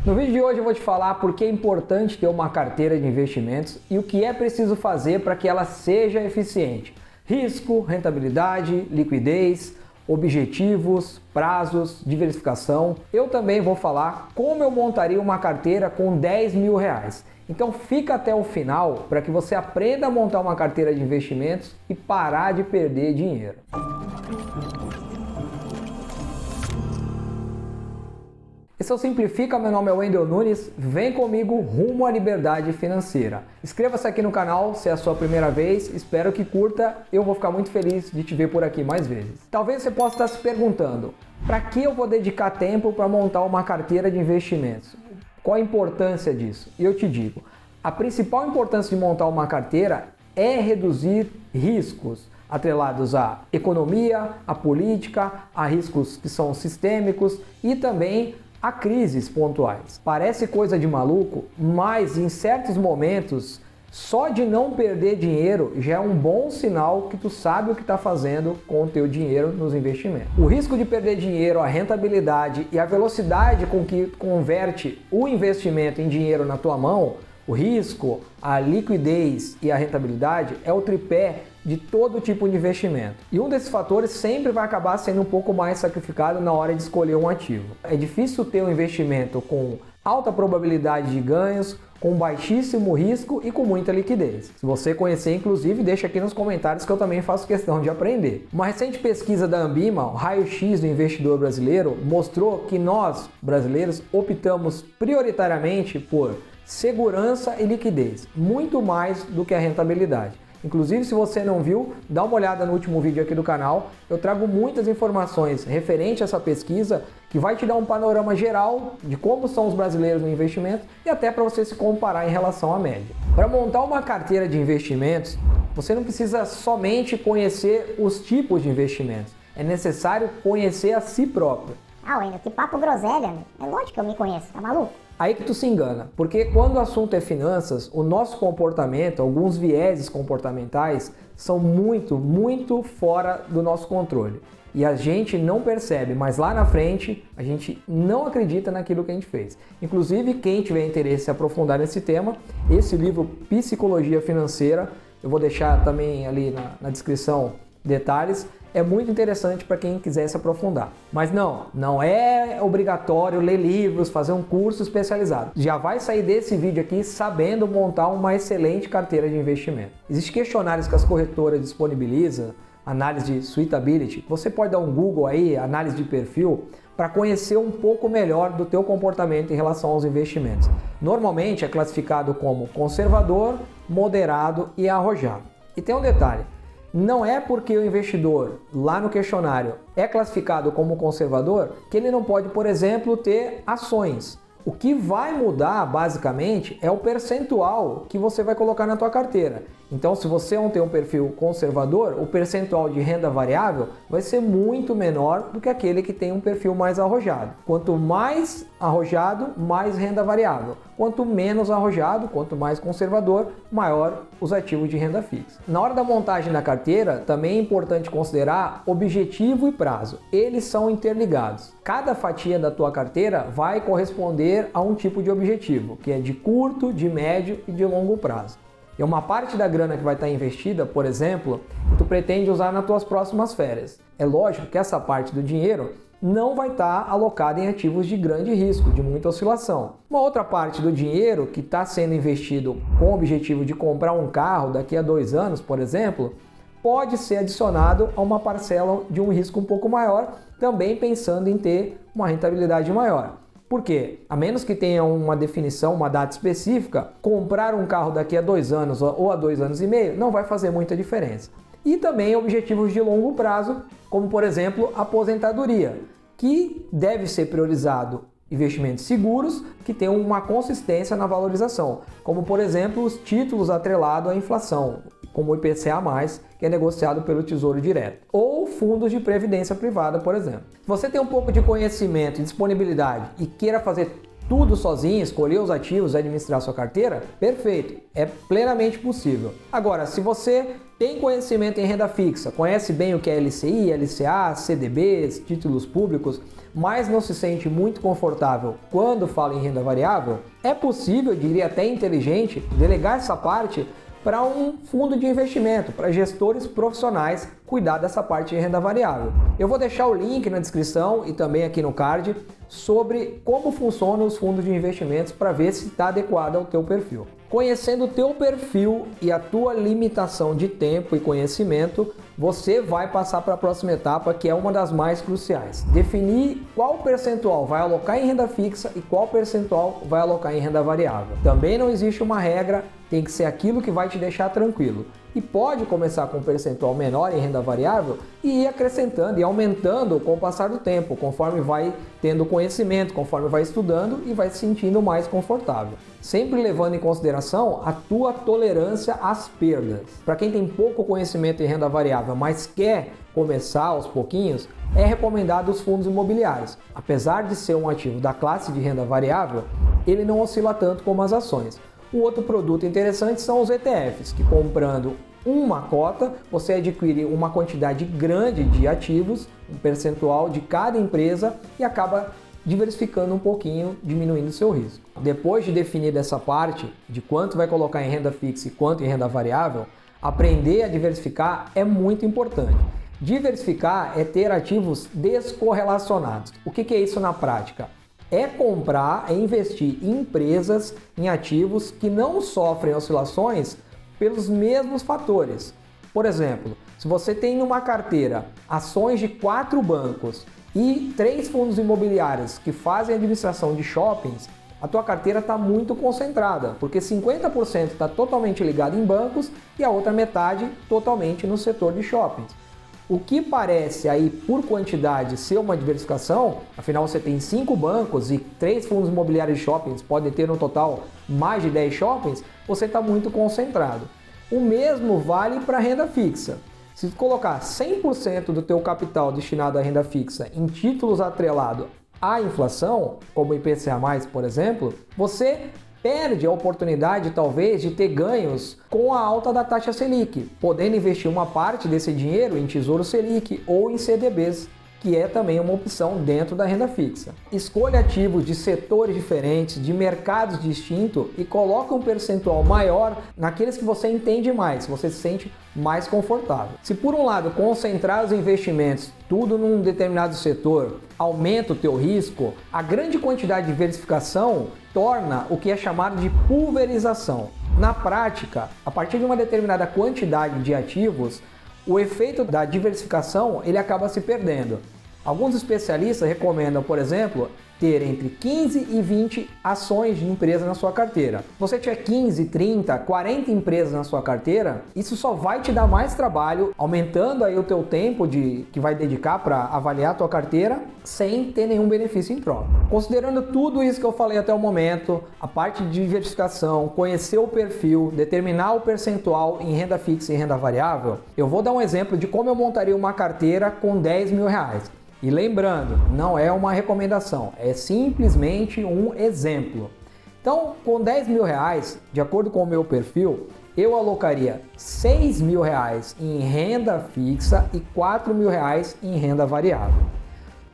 No vídeo de hoje eu vou te falar por que é importante ter uma carteira de investimentos e o que é preciso fazer para que ela seja eficiente. Risco, rentabilidade, liquidez, objetivos, prazos, diversificação. Eu também vou falar como eu montaria uma carteira com 10 mil reais. Então fica até o final para que você aprenda a montar uma carteira de investimentos e parar de perder dinheiro. Esse é o Simplifica, meu nome é Wendel Nunes, vem comigo rumo à liberdade financeira. Inscreva-se aqui no canal se é a sua primeira vez, espero que curta, eu vou ficar muito feliz de te ver por aqui mais vezes. Talvez você possa estar se perguntando, para que eu vou dedicar tempo para montar uma carteira de investimentos? Qual a importância disso? E eu te digo, a principal importância de montar uma carteira é reduzir riscos atrelados à economia, à política, a riscos que são sistêmicos e também a crises pontuais. Parece coisa de maluco, mas em certos momentos, só de não perder dinheiro já é um bom sinal que tu sabe o que está fazendo com o teu dinheiro nos investimentos. O risco de perder dinheiro, a rentabilidade e a velocidade com que converte o investimento em dinheiro na tua mão, o risco, a liquidez e a rentabilidade é o tripé de todo tipo de investimento. E um desses fatores sempre vai acabar sendo um pouco mais sacrificado na hora de escolher um ativo. É difícil ter um investimento com alta probabilidade de ganhos, com baixíssimo risco e com muita liquidez. Se você conhecer, inclusive, deixa aqui nos comentários que eu também faço questão de aprender. Uma recente pesquisa da Ambima, o raio-x do investidor brasileiro, mostrou que nós, brasileiros, optamos prioritariamente por segurança e liquidez, muito mais do que a rentabilidade. Inclusive, se você não viu, dá uma olhada no último vídeo aqui do canal. Eu trago muitas informações referente a essa pesquisa que vai te dar um panorama geral de como são os brasileiros no investimento e até para você se comparar em relação à média. Para montar uma carteira de investimentos, você não precisa somente conhecer os tipos de investimentos. É necessário conhecer a si próprio. Ah, Wendel, que papo groselha, meu. É lógico que eu me conheço, tá maluco? Aí que tu se engana, porque quando o assunto é finanças, o nosso comportamento, alguns vieses comportamentais são muito fora do nosso controle. E a gente não percebe, mas lá na frente a gente não acredita naquilo que a gente fez. Inclusive, quem tiver interesse em se aprofundar nesse tema, esse livro Psicologia Financeira, eu vou deixar também ali na descrição detalhes, é muito interessante para quem quiser se aprofundar. Mas não é obrigatório ler livros, fazer um curso especializado. Já vai sair desse vídeo aqui sabendo montar uma excelente carteira de investimento. Existem questionários que as corretoras disponibilizam, análise de suitability. Você pode dar um Google aí, análise de perfil, para conhecer um pouco melhor do teu comportamento em relação aos investimentos. Normalmente é classificado como conservador, moderado e arrojado. E tem um detalhe. Não é porque o investidor, lá no questionário, é classificado como conservador que ele não pode, por exemplo, ter ações. O que vai mudar, basicamente, é o percentual que você vai colocar na tua carteira. Então, se você não tem um perfil conservador, o percentual de renda variável vai ser muito menor do que aquele que tem um perfil mais arrojado. Quanto mais arrojado, mais renda variável. Quanto menos arrojado, quanto mais conservador, maior os ativos de renda fixa. Na hora da montagem da carteira, também é importante considerar objetivo e prazo. Eles são interligados. Cada fatia da tua carteira vai corresponder a um tipo de objetivo, que é de curto, de médio e de longo prazo. E uma parte da grana que vai estar investida, por exemplo, tu pretende usar nas tuas próximas férias. É lógico que essa parte do dinheiro não vai estar alocada em ativos de grande risco, de muita oscilação. Uma outra parte do dinheiro que está sendo investido com o objetivo de comprar um carro daqui a 2 anos, por exemplo, pode ser adicionado a uma parcela de um risco um pouco maior, também pensando em ter uma rentabilidade maior. Por quê? A menos que tenha uma definição, uma data específica, comprar um carro daqui a 2 anos ou a 2 anos e meio não vai fazer muita diferença. E também objetivos de longo prazo, como por exemplo a aposentadoria, que deve ser priorizado investimentos seguros que tenham uma consistência na valorização, como por exemplo os títulos atrelados à inflação, como o IPCA+, que é negociado pelo Tesouro Direto, ou fundos de previdência privada, por exemplo. Se você tem um pouco de conhecimento e disponibilidade e queira fazer tudo sozinho, escolher os ativos, administrar sua carteira, perfeito, é plenamente possível. Agora, se você tem conhecimento em renda fixa, conhece bem o que é LCI, LCA, CDBs, títulos públicos, mas não se sente muito confortável quando fala em renda variável, é possível, diria até inteligente, delegar essa parte para um fundo de investimento, para gestores profissionais cuidar dessa parte de renda variável. Eu vou deixar o link na descrição e também aqui no card sobre como funcionam os fundos de investimentos para ver se está adequado ao teu perfil. Conhecendo o teu perfil e a tua limitação de tempo e conhecimento, você vai passar para a próxima etapa, que é uma das mais cruciais. Definir qual percentual vai alocar em renda fixa e qual percentual vai alocar em renda variável. Também não existe uma regra, tem que ser aquilo que vai te deixar tranquilo. E pode começar com um percentual menor em renda variável e ir acrescentando e aumentando com o passar do tempo, conforme vai tendo conhecimento, conforme vai estudando e vai se sentindo mais confortável. Sempre levando em consideração a tua tolerância às perdas. Para quem tem pouco conhecimento em renda variável, mas quer começar aos pouquinhos, é recomendado os fundos imobiliários. Apesar de ser um ativo da classe de renda variável, ele não oscila tanto como as ações. O outro produto interessante são os ETFs, que comprando uma cota, você adquire uma quantidade grande de ativos, um percentual de cada empresa e acaba diversificando um pouquinho, diminuindo o seu risco. Depois de definir essa parte de quanto vai colocar em renda fixa e quanto em renda variável, aprender a diversificar é muito importante. Diversificar é ter ativos descorrelacionados. O que é isso na prática? É comprar, é investir em empresas, em ativos que não sofrem oscilações pelos mesmos fatores. Por exemplo, se você tem numa carteira ações de 4 bancos e 3 fundos imobiliários que fazem administração de shoppings, a tua carteira está muito concentrada, porque 50% está totalmente ligado em bancos e a outra metade totalmente no setor de shoppings. O que parece aí por quantidade ser uma diversificação, afinal você tem 5 bancos e 3 fundos imobiliários de shoppings, podem ter no total mais de 10 shoppings, você está muito concentrado. O mesmo vale para a renda fixa. Se tu colocar 100% do teu capital destinado à renda fixa em títulos atrelados à inflação, como o IPCA+, por exemplo, você perde a oportunidade, talvez, de ter ganhos com a alta da taxa Selic, podendo investir uma parte desse dinheiro em Tesouro Selic ou em CDBs, que é também uma opção dentro da renda fixa. Escolha ativos de setores diferentes, de mercados distintos e coloque um percentual maior naqueles que você entende mais, você se sente mais confortável. Se por um lado concentrar os investimentos tudo num determinado setor aumenta o teu risco, a grande quantidade de diversificação torna o que é chamado de pulverização. Na prática, a partir de uma determinada quantidade de ativos, o efeito da diversificação ele acaba se perdendo. Alguns especialistas recomendam, por exemplo, ter entre 15 e 20 ações de empresa na sua carteira. Se você tiver 15, 30, 40 empresas na sua carteira, isso só vai te dar mais trabalho, aumentando aí o teu tempo que vai dedicar para avaliar a tua carteira, sem ter nenhum benefício em troca. Considerando tudo isso que eu falei até o momento, a parte de diversificação, conhecer o perfil, determinar o percentual em renda fixa e renda variável, eu vou dar um exemplo de como eu montaria uma carteira com R$10.000. E lembrando, não é uma recomendação, é simplesmente um exemplo. Então, com R$10.000, de acordo com o meu perfil, eu alocaria R$6.000 em renda fixa e R$4.000 em renda variável.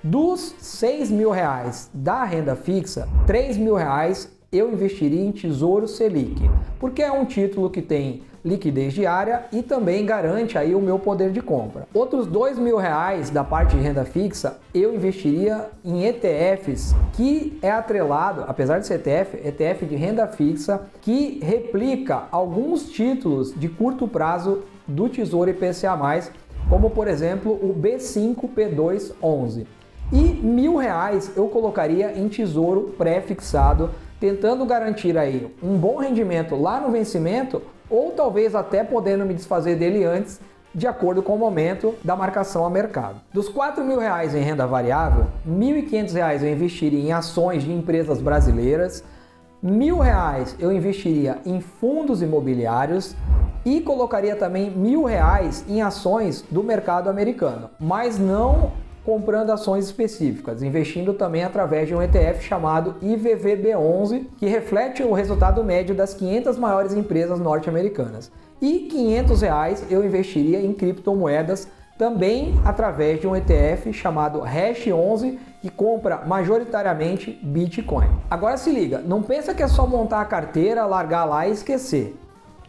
Dos R$6.000 da renda fixa, R$3.000 eu investiria em Tesouro Selic, porque é um título que tem liquidez diária e também garante aí o meu poder de compra. Outros R$2.000 da parte de renda fixa eu investiria em ETFs, que é atrelado, apesar de ser ETF de renda fixa, que replica alguns títulos de curto prazo do Tesouro IPCA+, como por exemplo o B5P211. E R$1.000 eu colocaria em tesouro pré-fixado, tentando garantir aí um bom rendimento lá no vencimento, ou talvez até podendo me desfazer dele antes, de acordo com o momento da marcação a mercado. Dos R$4.000 em renda variável, R$1.500 eu investiria em ações de empresas brasileiras, R$1.000 eu investiria em fundos imobiliários e colocaria também R$1.000 em ações do mercado americano, mas não comprando ações específicas, investindo também através de um ETF chamado IVVB11, que reflete o resultado médio das 500 maiores empresas norte-americanas. E R$500 eu investiria em criptomoedas, também através de um ETF chamado Hash11, que compra majoritariamente Bitcoin. Agora se liga, não pensa que é só montar a carteira, largar lá e esquecer.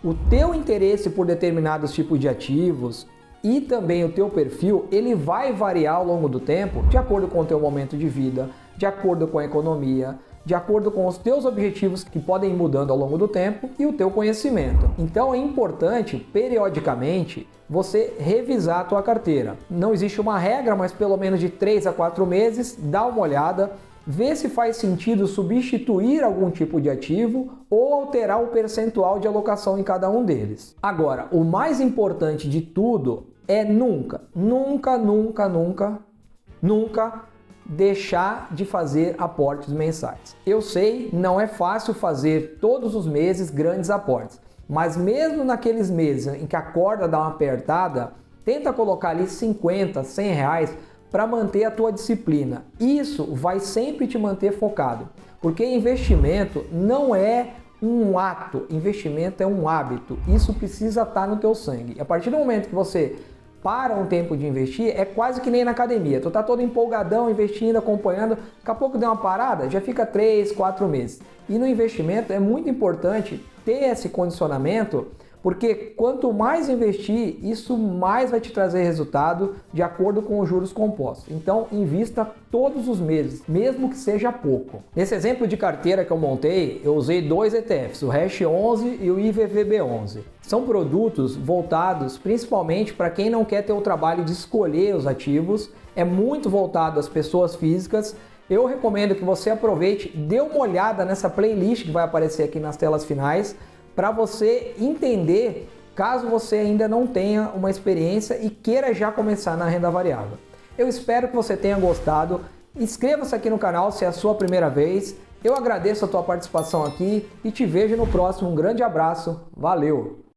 O teu interesse por determinados tipos de ativos e também o teu perfil, ele vai variar ao longo do tempo, de acordo com o teu momento de vida, de acordo com a economia, de acordo com os teus objetivos que podem ir mudando ao longo do tempo e o teu conhecimento. Então é importante, periodicamente, você revisar a tua carteira. Não existe uma regra, mas pelo menos de 3 a 4 meses, dá uma olhada, vê se faz sentido substituir algum tipo de ativo ou alterar o percentual de alocação em cada um deles. Agora, o mais importante de tudo é nunca deixar de fazer aportes mensais. Eu sei, não é fácil fazer todos os meses grandes aportes, mas mesmo naqueles meses em que a corda dá uma apertada, tenta colocar ali 50, 100 reais para manter a tua disciplina. Isso vai sempre te manter focado, porque investimento não é um ato, investimento é um hábito. Isso precisa estar no teu sangue. E a partir do momento que você para um tempo de investir, é quase que nem na academia. Tu tá todo empolgadão, investindo, acompanhando, daqui a pouco deu uma parada, já fica 3, 4 meses. E no investimento é muito importante ter esse condicionamento, porque quanto mais investir, isso mais vai te trazer resultado de acordo com os juros compostos. Então, invista todos os meses, mesmo que seja pouco. Nesse exemplo de carteira que eu montei, eu usei 2 ETFs, o Hash11 e o IVVB11. São produtos voltados principalmente para quem não quer ter o trabalho de escolher os ativos, é muito voltado às pessoas físicas. Eu recomendo que você aproveite, dê uma olhada nessa playlist que vai aparecer aqui nas telas finais, para você entender, caso você ainda não tenha uma experiência e queira já começar na renda variável. Eu espero que você tenha gostado. Inscreva-se aqui no canal se é a sua primeira vez. Eu agradeço a tua participação aqui e te vejo no próximo. Um grande abraço. Valeu!